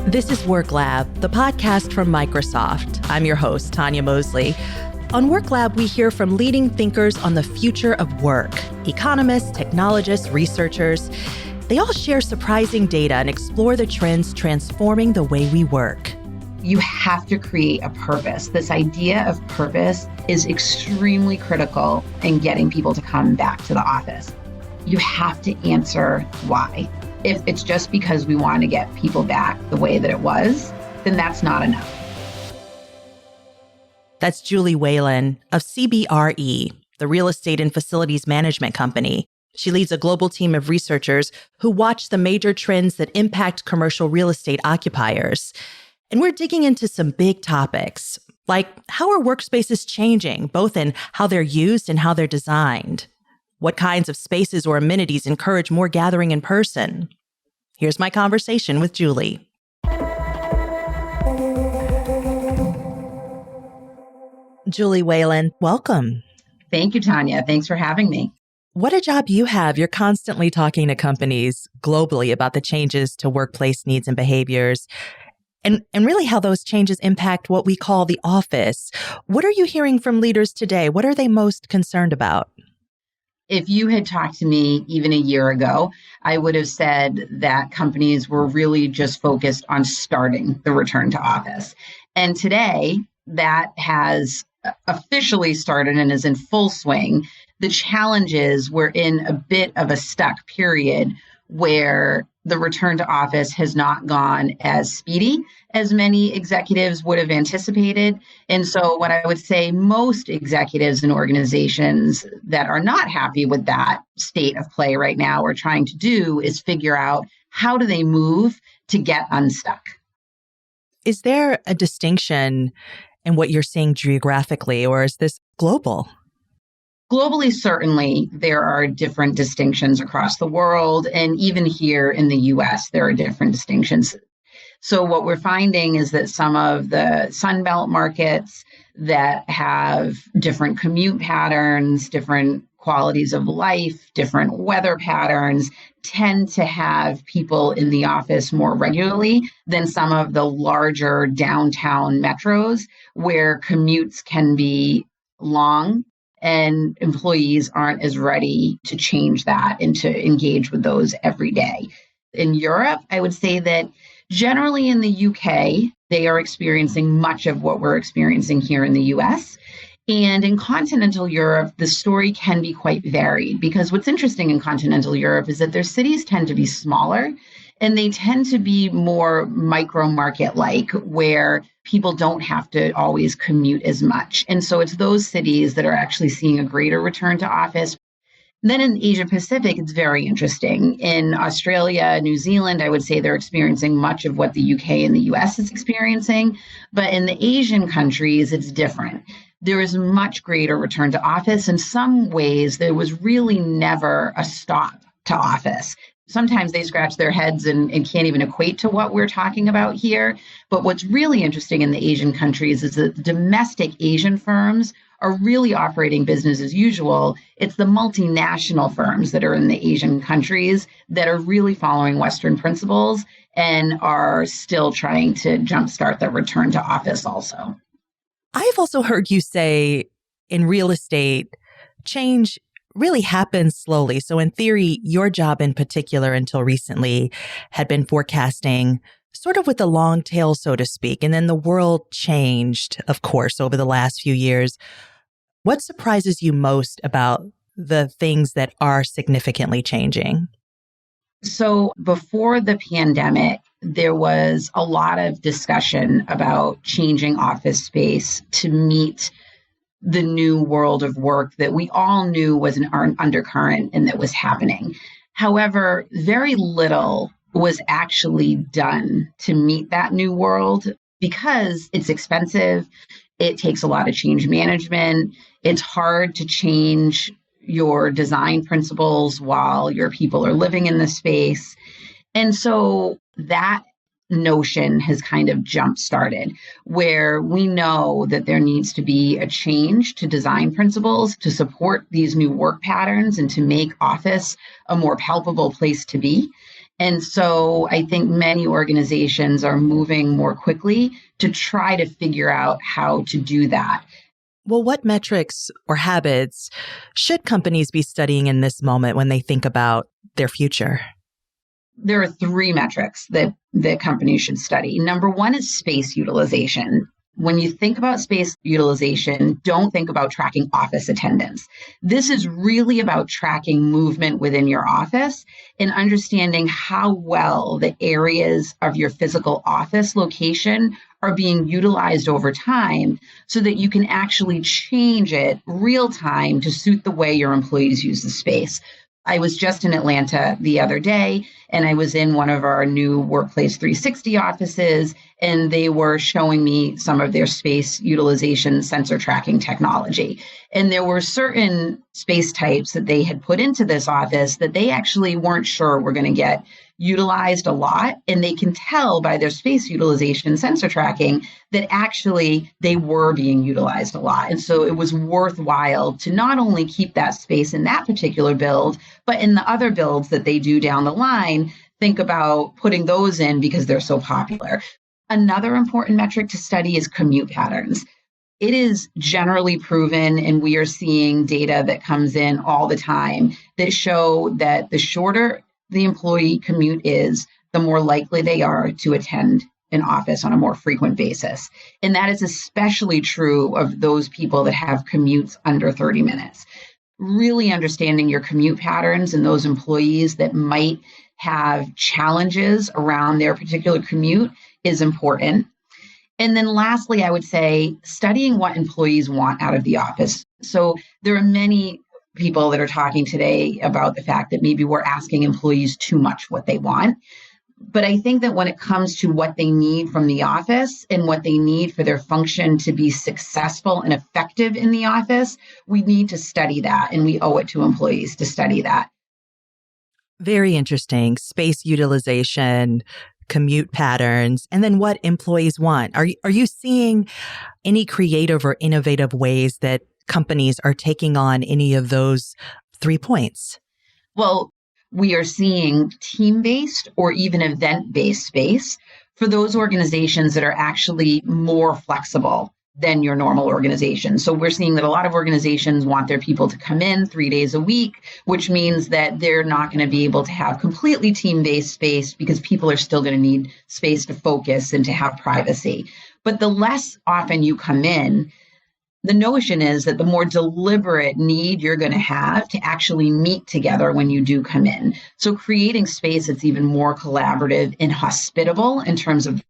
This is Work Lab, the podcast from Microsoft. I'm your host, Tanya Mosley. On Work Lab, we hear from leading thinkers on the future of work. Economists, technologists, researchers. They all share surprising data and explore the trends transforming the way we work. You have to create a purpose. This idea of purpose is extremely critical in getting people to come back to the office. You have to answer why. If it's just because we want to get people back the way that it was, then that's not enough. That's Julie Whalen of CBRE, the real estate and facilities management company. She leads a global team of researchers who watch the major trends that impact commercial real estate occupiers. And we're digging into some big topics, like how are workspaces changing, both in how they're used and how they're designed? What kinds of spaces or amenities encourage more gathering in person? Here's my conversation with Julie. Julie Whalen, welcome. Thank you, Tanya. Thanks for having me. What a job you have. You're constantly talking to companies globally about the changes to workplace needs and behaviors, and really how those changes impact what we call the office. What are you hearing from leaders today? What are they most concerned about? If you had talked to me even a year ago, I would have said that companies were really just focused on starting the return to office. And today, that has officially started and is in full swing. The challenge is we're in a bit of a stuck period where the return to office has not gone as speedy as many executives would have anticipated. And so what I would say most executives and organizations that are not happy with that state of play right now are trying to do is figure out how do they move to get unstuck. Is there a distinction in what you're seeing geographically, or is this global? Globally, certainly, there are different distinctions across the world. And even here in the US, there are different distinctions. So what we're finding is that some of the Sunbelt markets that have different commute patterns, different qualities of life, different weather patterns, tend to have people in the office more regularly than some of the larger downtown metros where commutes can be long and employees aren't as ready to change that and to engage with those every day. In Europe, I would say that generally in the UK, they are experiencing much of what we're experiencing here in the US. And in continental Europe, the story can be quite varied because what's interesting in continental Europe is that their cities tend to be smaller and they tend to be more micro market like where people don't have to always commute as much. And so it's those cities that are actually seeing a greater return to office. And then in Asia Pacific, it's very interesting. In Australia, New Zealand, I would say they're experiencing much of what the UK and the US is experiencing. But in the Asian countries, it's different. There is much greater return to office. In some ways, there was really never a stop to office. Sometimes they scratch their heads and can't even equate to what we're talking about here. But what's really interesting in the Asian countries is that the domestic Asian firms are really operating business as usual. It's the multinational firms that are in the Asian countries that are really following Western principles and are still trying to jumpstart the return to office also. I've also heard you say in real estate, change really happens slowly. So in theory, your job in particular until recently had been forecasting sort of with the long tail, so to speak. And then the world changed, of course, over the last few years. What surprises you most about the things that are significantly changing? So before the pandemic, there was a lot of discussion about changing office space to meet the new world of work that we all knew was an undercurrent and that was happening. However, very little was actually done to meet that new world because it's expensive. It takes a lot of change management. It's hard to change your design principles while your people are living in the space. And so that notion has kind of jump-started, where we know that there needs to be a change to design principles to support these new work patterns and to make office a more palpable place to be. And so I think many organizations are moving more quickly to try to figure out how to do that. Well, what metrics or habits should companies be studying in this moment when they think about their future? There are three metrics that companies should study. Number one is space utilization. When you think about space utilization, don't think about tracking office attendance. This is really about tracking movement within your office and understanding how well the areas of your physical office location are being utilized over time so that you can actually change it real time to suit the way your employees use the space. I was just in Atlanta the other day, and I was in one of our new Workplace 360 offices, and they were showing me some of their space utilization sensor tracking technology. And there were certain space types that they had put into this office that they actually weren't sure were going to get utilized a lot. And they can tell by their space utilization sensor tracking that actually they were being utilized a lot. And so it was worthwhile to not only keep that space in that particular build, but in the other builds that they do down the line, think about putting those in because they're so popular. Another important metric to study is commute patterns. It is generally proven, and we are seeing data that comes in all the time that show that the shorter the employee commute is, the more likely they are to attend an office on a more frequent basis. And that is especially true of those people that have commutes under 30 minutes. Really understanding your commute patterns and those employees that might have challenges around their particular commute is important. And then lastly, I would say studying what employees want out of the office. So there are many people that are talking today about the fact that maybe we're asking employees too much what they want. But I think that when it comes to what they need from the office and what they need for their function to be successful and effective in the office, we need to study that, and we owe it to employees to study that. Very interesting. Space utilization, commute patterns, and then what employees want. Are you seeing any creative or innovative ways that companies are taking on any of those 3 points? Well, we are seeing team-based or even event-based space for those organizations that are actually more flexible than your normal organization. So we're seeing that a lot of organizations want their people to come in 3 days a week, which means that they're not going to be able to have completely team-based space because people are still going to need space to focus and to have privacy. But the less often you come in, the notion is that the more deliberate need you're going to have to actually meet together when you do come in. So creating space that's even more collaborative and hospitable in terms of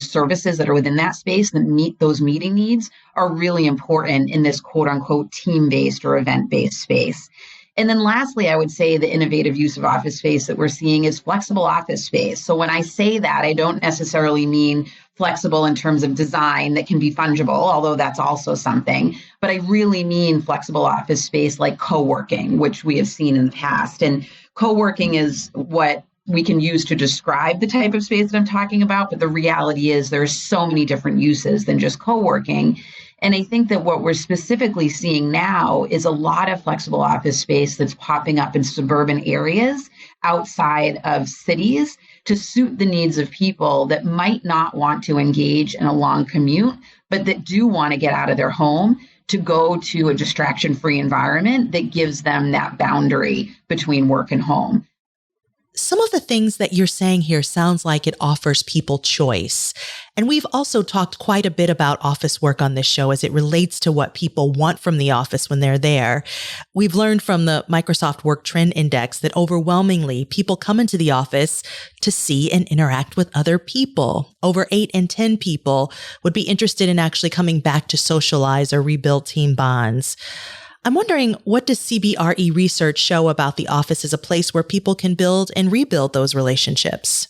services that are within that space that meet those meeting needs are really important in this quote unquote team-based or event-based space. And then lastly, I would say the innovative use of office space that we're seeing is flexible office space. So when I say that, I don't necessarily mean flexible in terms of design that can be fungible, although that's also something. But I really mean flexible office space like co-working, which we have seen in the past. And co-working is what we can use to describe the type of space that I'm talking about. But the reality is there are so many different uses than just co-working. And I think that what we're specifically seeing now is a lot of flexible office space that's popping up in suburban areas outside of cities to suit the needs of people that might not want to engage in a long commute, but that do want to get out of their home to go to a distraction-free environment that gives them that boundary between work and home. Some of the things that you're saying here sounds like it offers people choice. And we've also talked quite a bit about office work on this show as it relates to what people want from the office when they're there. We've learned from the Microsoft Work Trend Index that overwhelmingly people come into the office to see and interact with other people. Over 8 in 10 people would be interested in actually coming back to socialize or rebuild team bonds. I'm wondering, what does CBRE research show about the office as a place where people can build and rebuild those relationships?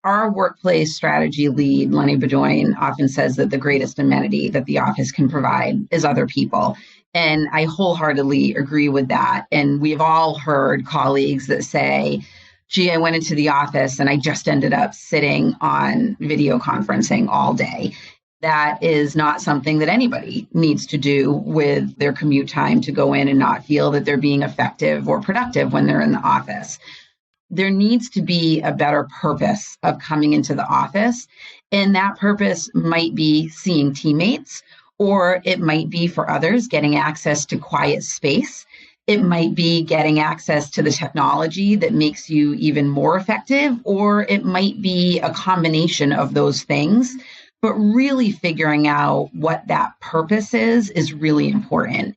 Our workplace strategy lead, Lenny Bedoin, often says that the greatest amenity that the office can provide is other people. And I wholeheartedly agree with that. And we've all heard colleagues that say, gee, I went into the office and I just ended up sitting on video conferencing all day. That is not something that anybody needs to do with their commute time to go in and not feel that they're being effective or productive when they're in the office. there needs to be a better purpose of coming into the office. And that purpose might be seeing teammates, or it might be for others getting access to quiet space. It might be getting access to the technology that makes you even more effective, or it might be a combination of those things. But really figuring out what that purpose is really important.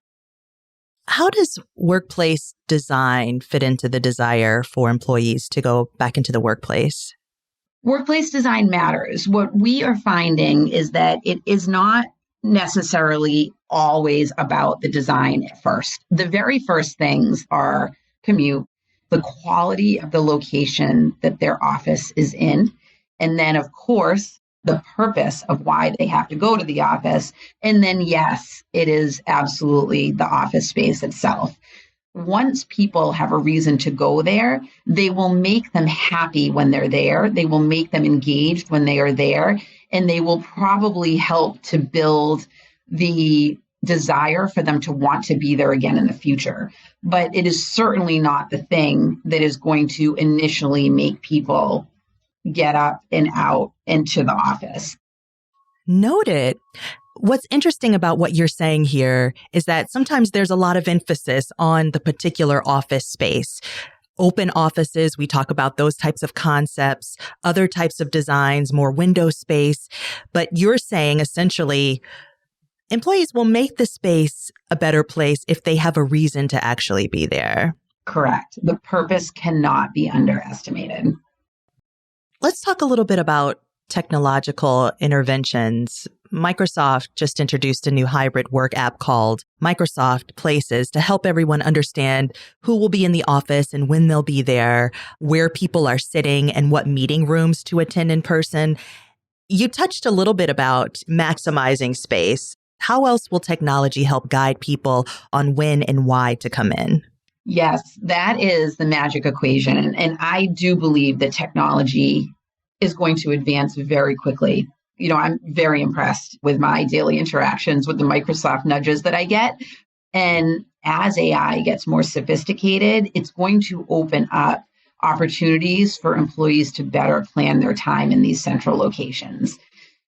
How does workplace design fit into the desire for employees to go back into the workplace? Workplace design matters. What we are finding is that it is not necessarily always about the design at first. The very first things are commute, the quality of the location that their office is in, and then, of course, the purpose of why they have to go to the office. And then, yes, it is absolutely the office space itself. Once people have a reason to go there, they will make them happy when they're there. They will make them engaged when they are there. And they will probably help to build the desire for them to want to be there again in the future. But it is certainly not the thing that is going to initially make people get up and out into the office. Noted. What's interesting about what you're saying here is that sometimes there's a lot of emphasis on the particular office space. Open offices, we talk about those types of concepts, other types of designs, more window space. But you're saying essentially, employees will make the space a better place if they have a reason to actually be there. Correct. The purpose cannot be underestimated. Let's talk a little bit about technological interventions. Microsoft just introduced a new hybrid work app called Microsoft Places to help everyone understand who will be in the office and when they'll be there, where people are sitting, and what meeting rooms to attend in person. You touched a little bit about maximizing space. How else will technology help guide people on when and why to come in? Yes, that is the magic equation. And I do believe that technology is going to advance very quickly. You know, I'm very impressed with my daily interactions with the Microsoft nudges that I get. And as AI gets more sophisticated, it's going to open up opportunities for employees to better plan their time in these central locations.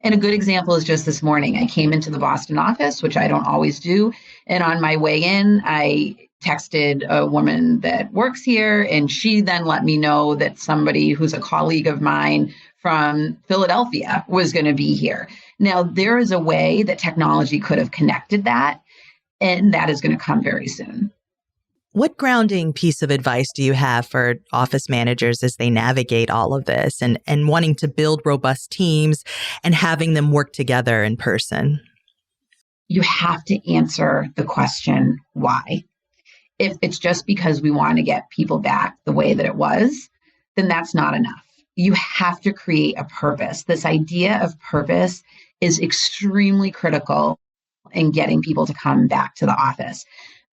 And a good example is just this morning. I came into the Boston office, which I don't always do. And on my way in, I texted a woman that works here, and she then let me know that somebody who's a colleague of mine from Philadelphia was going to be here. Now, there is a way that technology could have connected that, and that is going to come very soon. What grounding piece of advice do you have for office managers as they navigate all of this and wanting to build robust teams and having them work together in person? You have to answer the question, why? If it's just because we want to get people back the way that it was, then that's not enough. You have to create a purpose. This idea of purpose is extremely critical in getting people to come back to the office,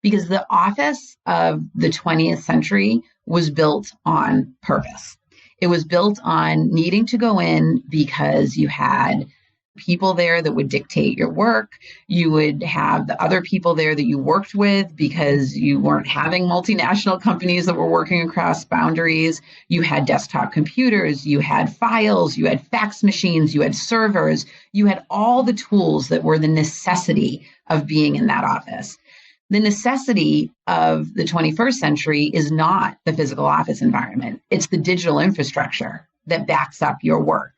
because the office of the 20th century was built on purpose. It was built on needing to go in because you had people there that would dictate your work. You would have the other people there that you worked with because you weren't having multinational companies that were working across boundaries. You had desktop computers, you had files, you had fax machines, you had servers, you had all the tools that were the necessity of being in that office. The necessity of the 21st century is not the physical office environment. It's the digital infrastructure that backs up your work.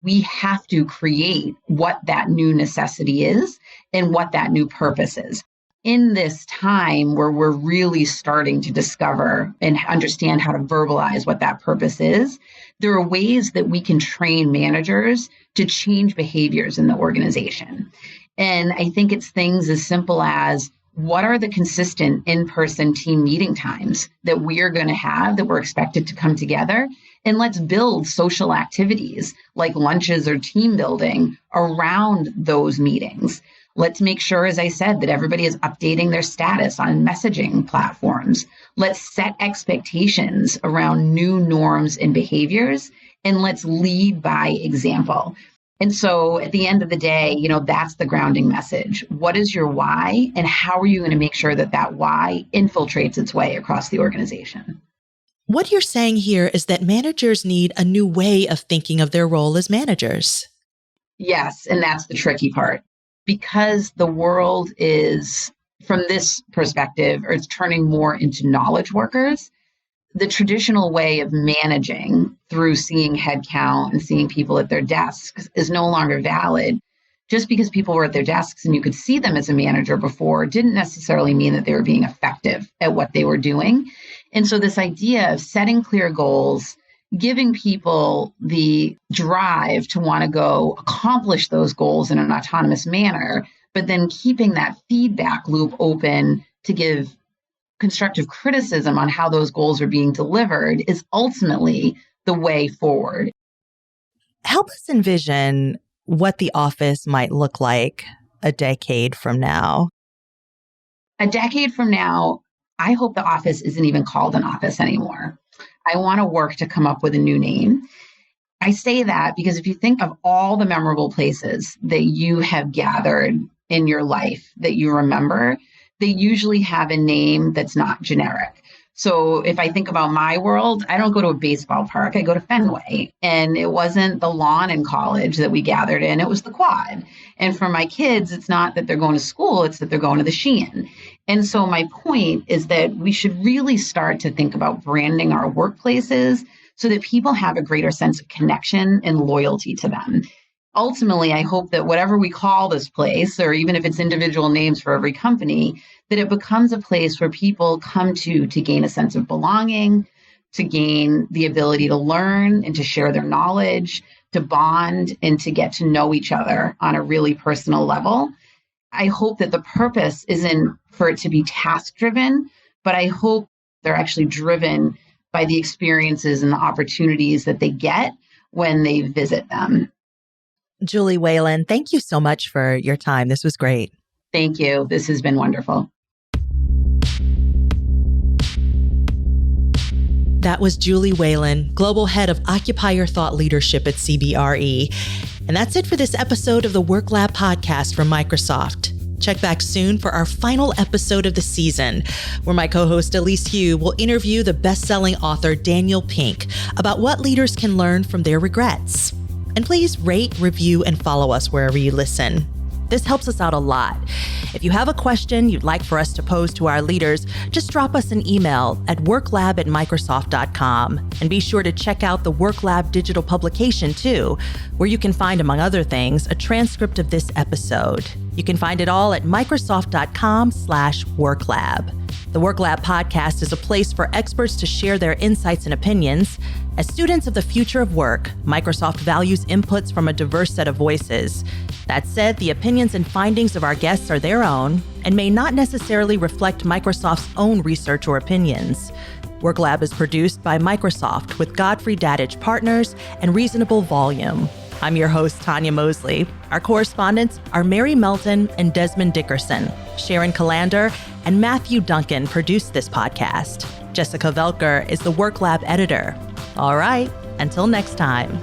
We have to create what that new necessity is and what that new purpose is. In this time where we're really starting to discover and understand how to verbalize what that purpose is, there are ways that we can train managers to change behaviors in the organization. And I think it's things as simple as, what are the consistent in-person team meeting times that we are going to have, that we're expected to come together? And let's build social activities like lunches or team building around those meetings. Let's make sure, as I said, that everybody is updating their status on messaging platforms. Let's set expectations around new norms and behaviors, and let's lead by example. And so at the end of the day, that's the grounding message. What is your why, and how are you going to make sure that that why infiltrates its way across the organization? What you're saying here is that managers need a new way of thinking of their role as managers. Yes, and that's the tricky part. Because the world is, from this perspective, or it's turning more into knowledge workers, the traditional way of managing through seeing headcount and seeing people at their desks is no longer valid. Just because people were at their desks and you could see them as a manager before didn't necessarily mean that they were being effective at what they were doing. And so this idea of setting clear goals, giving people the drive to want to go accomplish those goals in an autonomous manner, but then keeping that feedback loop open to give constructive criticism on how those goals are being delivered is ultimately the way forward. Help us envision what the office might look like a decade from now. A decade from now, I hope the office isn't even called an office anymore. I want to work to come up with a new name. I say that because if you think of all the memorable places that you have gathered in your life that you remember, they usually have a name that's not generic. So if I think about my world, I don't go to a baseball park, I go to Fenway. And it wasn't the lawn in college that we gathered in, it was the quad. And for my kids, it's not that they're going to school, it's that they're going to the Sheehan. And so my point is that we should really start to think about branding our workplaces so that people have a greater sense of connection and loyalty to them. Ultimately, I hope that whatever we call this place, or even if it's individual names for every company, that it becomes a place where people come to gain a sense of belonging, to gain the ability to learn and to share their knowledge, to bond and to get to know each other on a really personal level. I hope that the purpose isn't for it to be task-driven, but I hope they're actually driven by the experiences and the opportunities that they get when they visit them. Julie Whalen, thank you so much for your time. This was great. Thank you. This has been wonderful. That was Julie Whalen, Global Head of Occupier Thought Leadership at CBRE. And that's it for this episode of the WorkLab podcast from Microsoft. Check back soon for our final episode of the season, where my co-host Elise Hu will interview the best-selling author Daniel Pink about what leaders can learn from their regrets. And please rate, review, and follow us wherever you listen. This helps us out a lot. If you have a question you'd like for us to pose to our leaders, just drop us an email at worklab@microsoft.com. And be sure to check out the WorkLab digital publication too, where you can find, among other things, a transcript of this episode. You can find it all at microsoft.com/worklab. The WorkLab podcast is a place for experts to share their insights and opinions. As students of the future of work, Microsoft values inputs from a diverse set of voices. That said, the opinions and findings of our guests are their own and may not necessarily reflect Microsoft's own research or opinions. WorkLab is produced by Microsoft with Godfrey Dadditch Partners and Reasonable Volume. I'm your host, Tanya Mosley. Our correspondents are Mary Melton and Desmond Dickerson. Sharon Calander and Matthew Duncan produced this podcast. Jessica Velker is the WorkLab editor. All right, until next time.